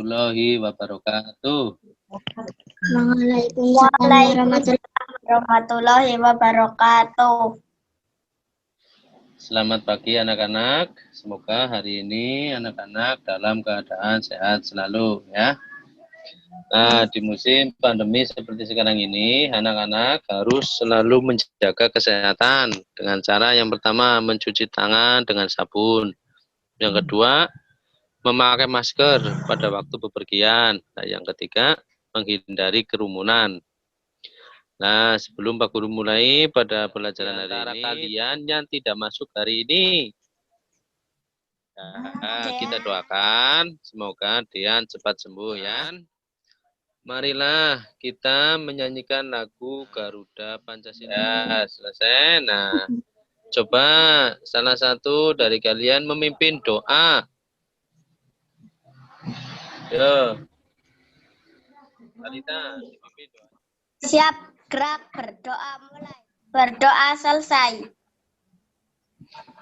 warahmatullahi wabarakatuh. Waalaikumsalam warahmatullahi wabarakatuh. Selamat pagi anak-anak. Semoga hari ini anak-anak dalam keadaan sehat selalu ya. Nah, di musim pandemi seperti sekarang ini, anak-anak harus selalu menjaga kesehatan dengan cara yang pertama mencuci tangan dengan sabun. Yang kedua, memakai masker pada waktu bepergian. Nah, yang ketiga, menghindari kerumunan. Nah, sebelum Pak Guru mulai pada pelajaran hari ini, kalian yang tidak masuk hari ini, nah, kita doakan semoga Dian cepat sembuh ya. Marilah kita menyanyikan lagu Garuda Pancasila. Selesai. Nah, coba salah satu dari kalian memimpin doa. Yo. Talita, memimpin doa. Siap, gerak, berdoa mulai. Berdoa selesai.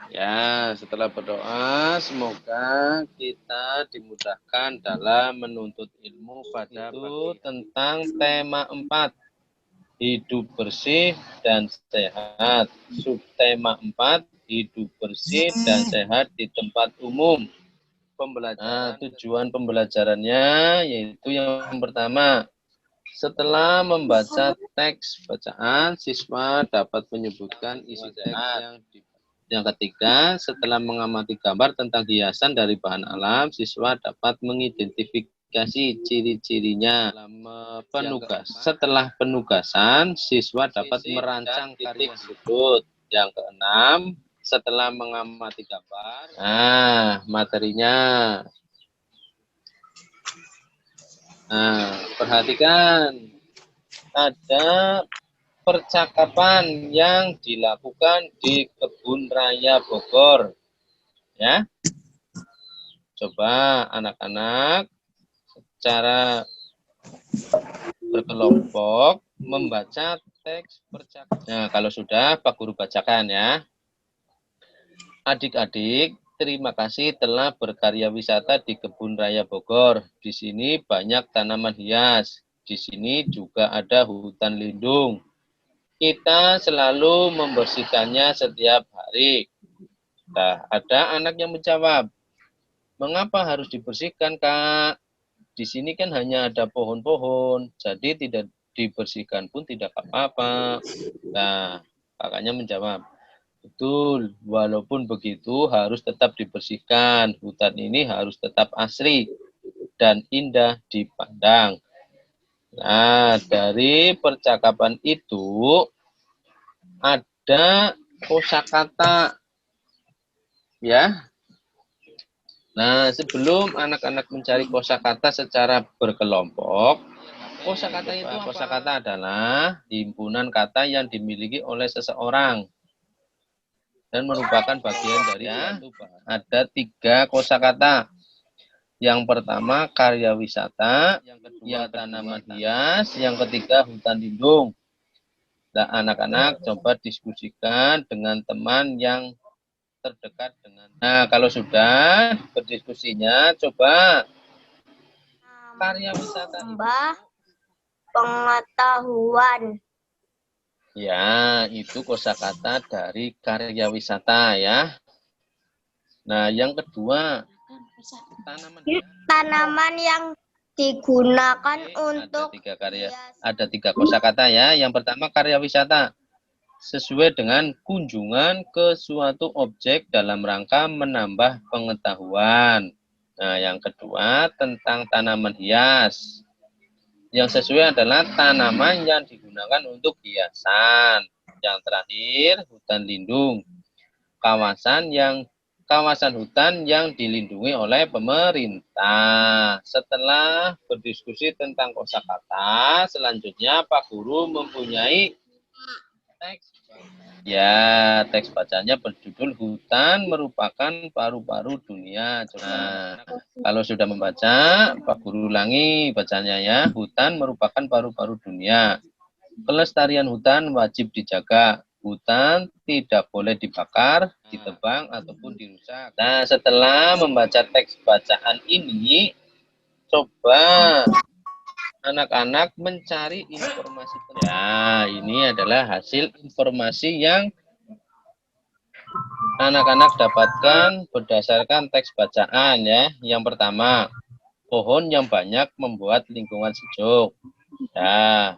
Ya, setelah berdoa, semoga kita dimudahkan dalam menuntut ilmu pada itu tentang tema 4, hidup bersih dan sehat. Subtema 4, hidup bersih dan sehat di tempat umum. Nah, tujuan pembelajarannya yaitu yang pertama, setelah membaca teks bacaan, siswa dapat menyebutkan isi teks yang ketiga, setelah mengamati gambar tentang hiasan dari bahan alam, siswa dapat mengidentifikasi ciri-cirinya. Setelah penugasan, siswa dapat merancang karya sudut. Yang keenam, setelah mengamati gambar, nah, materinya. Nah, perhatikan, ada percakapan yang dilakukan di Kebun Raya Bogor. Ya. Coba anak-anak secara berkelompok membaca teks percakapan. Nah, kalau sudah Pak Guru bacakan ya. Adik-adik, terima kasih telah berkarya wisata di Kebun Raya Bogor. Di sini banyak tanaman hias. Di sini juga ada hutan lindung. Kita selalu membersihkannya setiap hari. Nah, ada anak yang menjawab, mengapa harus dibersihkan, Kak? Di sini kan hanya ada pohon-pohon, jadi tidak dibersihkan pun tidak apa-apa. Nah, kakaknya menjawab, betul, walaupun begitu harus tetap dibersihkan. Hutan ini harus tetap asri dan indah dipandang. Nah, dari percakapan itu ada kosakata ya. Nah, sebelum anak-anak mencari kosakata secara berkelompok, kosakata itu apa? Kosakata adalah himpunan kata yang dimiliki oleh seseorang dan merupakan bagian dari suatu bahasa. Ada 3 kosakata. Yang pertama karya wisata, yang kedua tanaman hias, yang ketiga hutan lindung. Nah, anak-anak coba diskusikan dengan teman yang terdekat dengan. Nah, kalau sudah berdiskusinya, coba karya wisata Tambah pengetahuan. ya, itu kosakata dari karya wisata ya. Nah, yang kedua Tanaman yang digunakan untuk ada 3 kosakata ya. Yang pertama karya wisata. Sesuai dengan kunjungan ke suatu objek dalam rangka menambah pengetahuan. Nah, yang kedua tentang tanaman hias. Yang sesuai adalah tanaman yang digunakan untuk hiasan. Yang terakhir, hutan lindung. Kawasan hutan yang dilindungi oleh pemerintah. Setelah berdiskusi tentang kosakata, selanjutnya Pak Guru mempunyai teks. Ya, teks bacanya berjudul Hutan Merupakan Paru-Paru Dunia. Nah, kalau sudah membaca, Pak Guru ulangi bacanya ya. Hutan merupakan paru-paru dunia. Kelestarian hutan wajib dijaga. Hutan tidak boleh dibakar, ditebang, ataupun dirusak. Nah, setelah membaca teks bacaan ini, Coba anak-anak mencari informasi. Ya, ini adalah hasil informasi yang anak-anak dapatkan berdasarkan teks bacaan ya. Yang pertama, pohon yang banyak membuat lingkungan sejuk. Ya.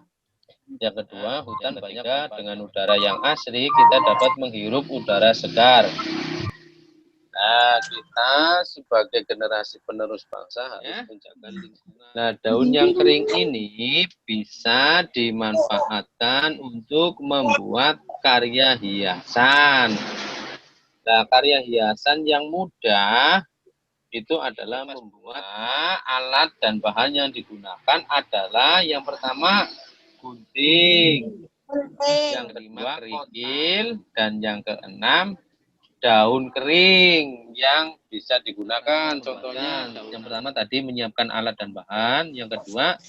Yang kedua, hutan banyak dengan udara yang asri, kita dapat menghirup udara segar. Nah, kita sebagai generasi penerus bangsa harus menjaga lingkungan. Nah, daun yang kering ini bisa dimanfaatkan untuk membuat karya hiasan. Nah, karya hiasan yang mudah itu adalah membuat alat dan bahan yang digunakan adalah yang pertama gunting, yang kelima kerikil, dan yang keenam daun kering yang bisa digunakan. Contohnya yang pertama tadi menyiapkan alat dan bahan, yang kedua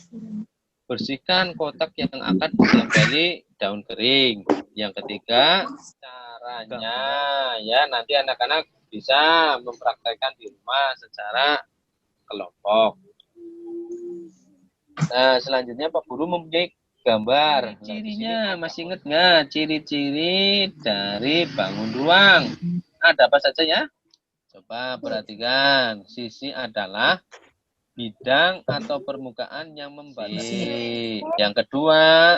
bersihkan kotak yang akan ditempeli daun kering, yang ketiga caranya ya nanti anak-anak bisa mempraktekkan di rumah secara kelompok. Nah, selanjutnya Pak Guru mempunyai gambar. Cirinya masih ingat nggak? Ciri-ciri dari bangun ruang. Ada apa saja ya? Coba perhatikan. Sisi adalah bidang atau permukaan yang membatasi. Yang kedua,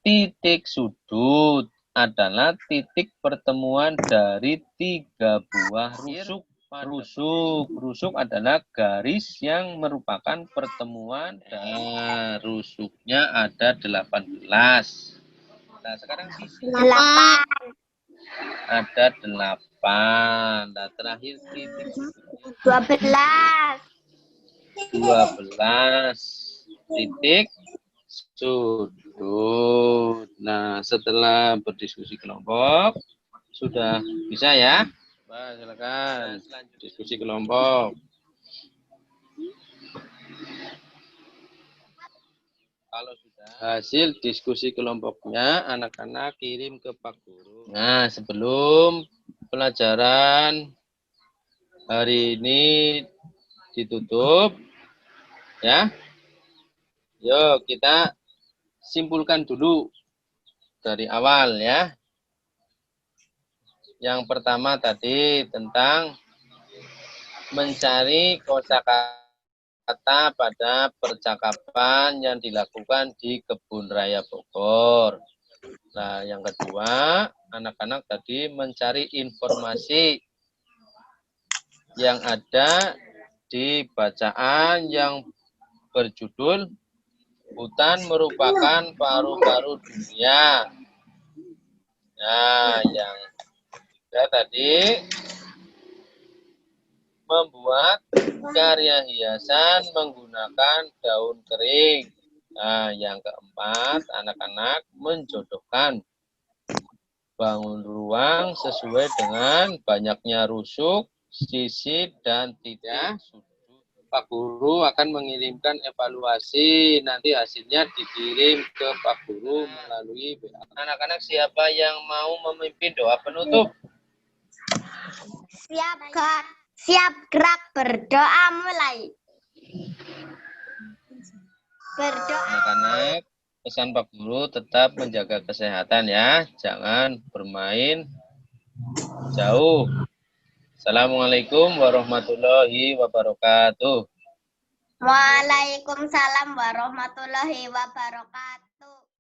titik sudut adalah titik pertemuan dari 3 buah rusuk. Rusuk adalah garis yang merupakan pertemuan dan rusuknya ada 18. Nah, sekarang sisi 8. ada 8. Nah, terakhir titik 12. 12 titik sudut. Nah, setelah berdiskusi kelompok sudah bisa ya? Pak, silakan diskusi kelompok. Kalau sudah hasil diskusi kelompoknya, anak-anak kirim ke Pak Guru. Nah, sebelum pelajaran hari ini ditutup, ya, yuk kita simpulkan dulu dari awal ya. Yang pertama tadi tentang mencari kosakata pada percakapan yang dilakukan di Kebun Raya Bogor. Nah, yang kedua, anak-anak tadi mencari informasi yang ada di bacaan yang berjudul Hutan Merupakan Paru-Paru Dunia. Nah, yang ketiga tadi membuat karya hiasan menggunakan daun kering. Nah, yang keempat, anak-anak menjodohkan bangun ruang sesuai dengan banyaknya rusuk, sisi, dan titik sudut. Pak Guru akan mengirimkan evaluasi, nanti hasilnya dikirim ke Pak Guru melalui WA. Anak-anak siapa yang mau memimpin doa penutup? Siap, Kak. Siap, gerak, berdoa mulai. Berdoa. Anak-anak, pesan Pak Guru tetap menjaga kesehatan ya, jangan bermain jauh. Assalamualaikum warahmatullahi wabarakatuh. Waalaikumsalam warahmatullahi wabarakatuh.